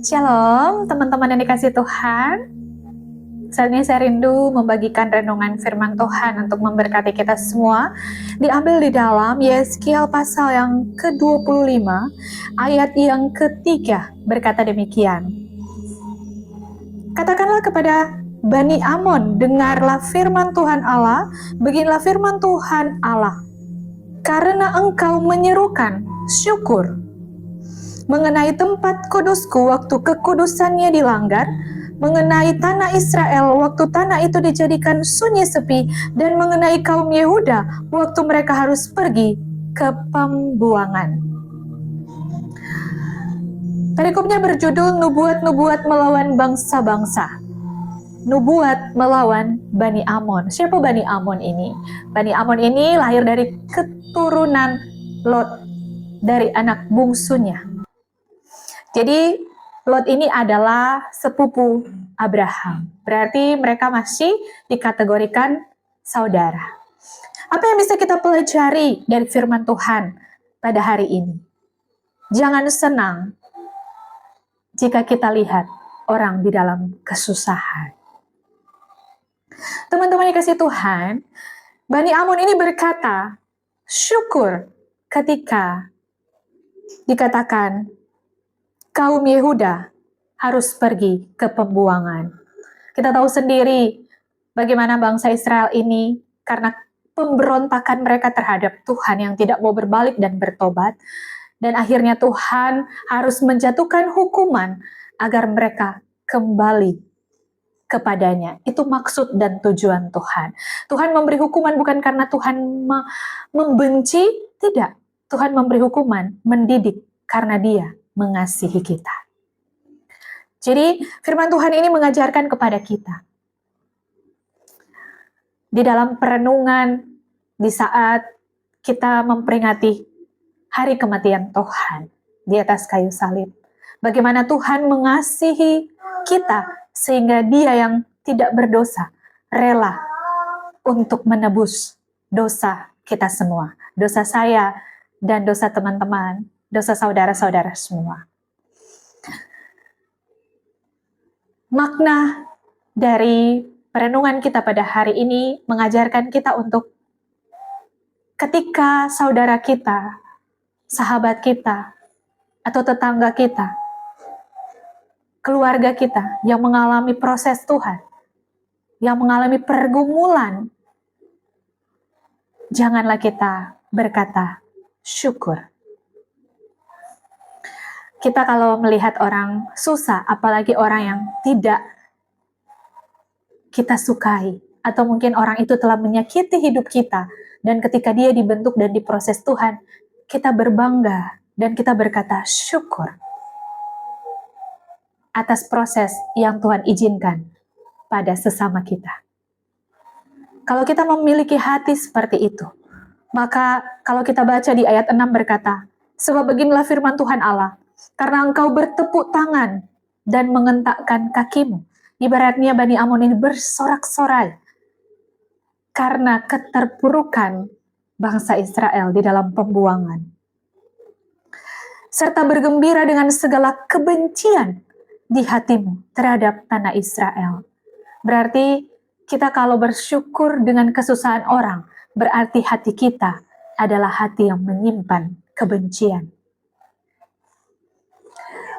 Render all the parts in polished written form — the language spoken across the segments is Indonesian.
Shalom, teman-teman yang dikasih Tuhan. Saat ini saya rindu membagikan renungan firman Tuhan untuk memberkati kita semua. Diambil di dalam Yeskiel pasal yang ke-25, ayat yang ketiga, berkata demikian. Katakanlah kepada Bani Amon, dengarlah firman Tuhan Allah, beginilah firman Tuhan Allah. Karena engkau menyerukan syukur mengenai tempat kudusku waktu kekudusannya dilanggar, mengenai tanah Israel waktu tanah itu dijadikan sunyi sepi, dan mengenai kaum Yehuda waktu mereka harus pergi ke pembuangan. Perikopnya berjudul Nubuat-nubuat melawan bangsa-bangsa. Nubuat melawan Bani Amon. Siapa Bani Amon ini? Bani Amon ini lahir dari keturunan Lot, dari anak bungsunya. Jadi Lot ini adalah sepupu Abraham. Berarti mereka masih dikategorikan saudara. Apa yang bisa kita pelajari dari firman Tuhan pada hari ini? Jangan senang jika kita lihat orang di dalam kesusahan. Teman-teman dikasih Tuhan, Bani Amon ini berkata, syukur ketika dikatakan kaum Yehuda harus pergi ke pembuangan. Kita tahu sendiri bagaimana bangsa Israel ini karena pemberontakan mereka terhadap Tuhan yang tidak mau berbalik dan bertobat. Dan akhirnya Tuhan harus menjatuhkan hukuman agar mereka kembali kepadanya. Itu maksud dan tujuan Tuhan. Tuhan memberi hukuman bukan karena Tuhan membenci, tidak. Tuhan memberi hukuman, mendidik karena Dia mengasihi kita. Jadi firman Tuhan ini mengajarkan kepada kita di dalam perenungan di saat kita memperingati hari kematian Tuhan di atas kayu salib. Bagaimana Tuhan mengasihi kita sehingga Dia yang tidak berdosa rela untuk menebus dosa kita semua. Dosa saya dan dosa teman-teman, dosa saudara-saudara semua. Makna dari perenungan kita pada hari ini mengajarkan kita untuk ketika saudara kita, sahabat kita, atau tetangga kita, keluarga kita yang mengalami proses Tuhan, yang mengalami pergumulan, janganlah kita berkata syukur. Kita kalau melihat orang susah, apalagi orang yang tidak kita sukai, atau mungkin orang itu telah menyakiti hidup kita, dan ketika dia dibentuk dan diproses Tuhan, kita berbangga dan kita berkata syukur atas proses yang Tuhan izinkan pada sesama kita. Kalau kita memiliki hati seperti itu, maka kalau kita baca di ayat 6 berkata, sebab beginilah firman Tuhan Allah, karena engkau bertepuk tangan dan mengentakkan kakimu. Ibaratnya Bani Amon ini bersorak-sorai karena keterpurukan bangsa Israel di dalam pembuangan. Serta bergembira dengan segala kebencian di hatimu terhadap tanah Israel. Berarti kita kalau bersyukur dengan kesusahan orang, berarti hati kita adalah hati yang menyimpan kebencian.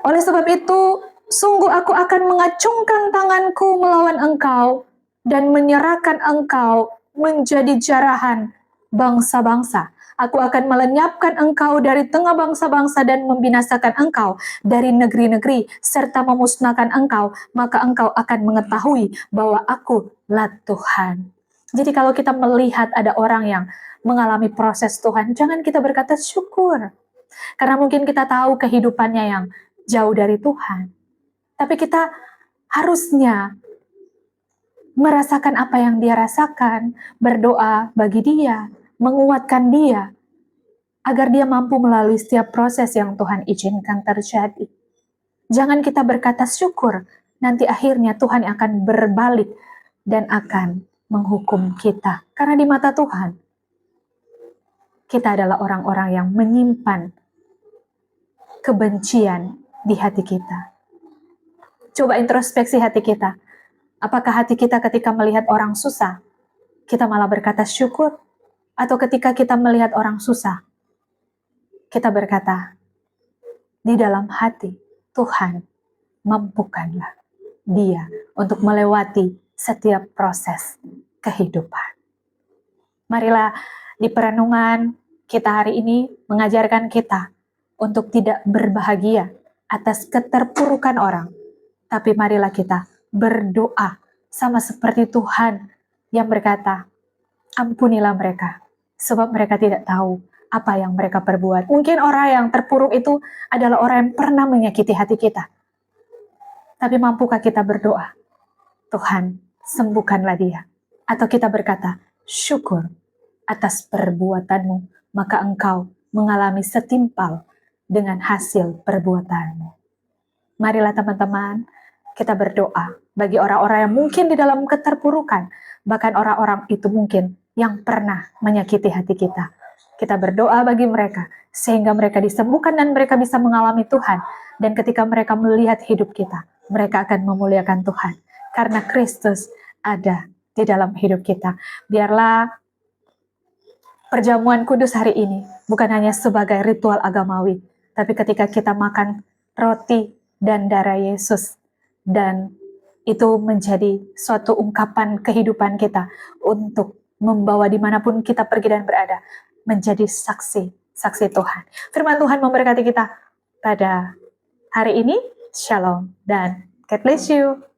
Oleh sebab itu, sungguh aku akan mengacungkan tanganku melawan engkau dan menyerahkan engkau menjadi jarahan bangsa-bangsa. Aku akan melenyapkan engkau dari tengah bangsa-bangsa dan membinasakan engkau dari negeri-negeri serta memusnahkan engkau, maka engkau akan mengetahui bahwa akulah Tuhan. Jadi kalau kita melihat ada orang yang mengalami proses Tuhan, jangan kita berkata syukur. Karena mungkin kita tahu kehidupannya yang jauh dari Tuhan. Tapi kita harusnya merasakan apa yang dia rasakan, berdoa bagi dia, menguatkan dia, agar dia mampu melalui setiap proses yang Tuhan izinkan terjadi. Jangan kita berkata syukur, nanti akhirnya Tuhan akan berbalik dan akan menghukum kita. Karena di mata Tuhan, kita adalah orang-orang yang menyimpan kebencian di hati kita. Coba introspeksi hati kita. Apakah hati kita ketika melihat orang susah, kita malah berkata syukur? Atau ketika kita melihat orang susah, kita berkata, di dalam hati Tuhan mampukanlah dia untuk melewati setiap proses kehidupan. Marilah di perenungan kita hari ini mengajarkan kita untuk tidak berbahagia atas keterpurukan orang. Tapi marilah kita berdoa sama seperti Tuhan yang berkata, ampunilah mereka, sebab mereka tidak tahu apa yang mereka perbuat. Mungkin orang yang terpuruk itu adalah orang yang pernah menyakiti hati kita. Tapi mampukah kita berdoa, Tuhan, sembuhkanlah dia. Atau kita berkata, syukur atas perbuatanmu, maka engkau mengalami setimpal dengan hasil perbuatanmu. Marilah teman-teman, kita berdoa bagi orang-orang yang mungkin di dalam keterpurukan, bahkan orang-orang itu mungkin yang pernah menyakiti hati kita. Kita berdoa bagi mereka, sehingga mereka disembuhkan dan mereka bisa mengalami Tuhan. Dan ketika mereka melihat hidup kita, mereka akan memuliakan Tuhan. Karena Kristus ada di dalam hidup kita. Biarlah perjamuan kudus hari ini bukan hanya sebagai ritual agamawi, tapi ketika kita makan roti dan darah Yesus, dan itu menjadi suatu ungkapan kehidupan kita untuk membawa dimanapun kita pergi dan berada, menjadi saksi Tuhan. Firman Tuhan memberkati kita pada hari ini. Shalom dan God bless you.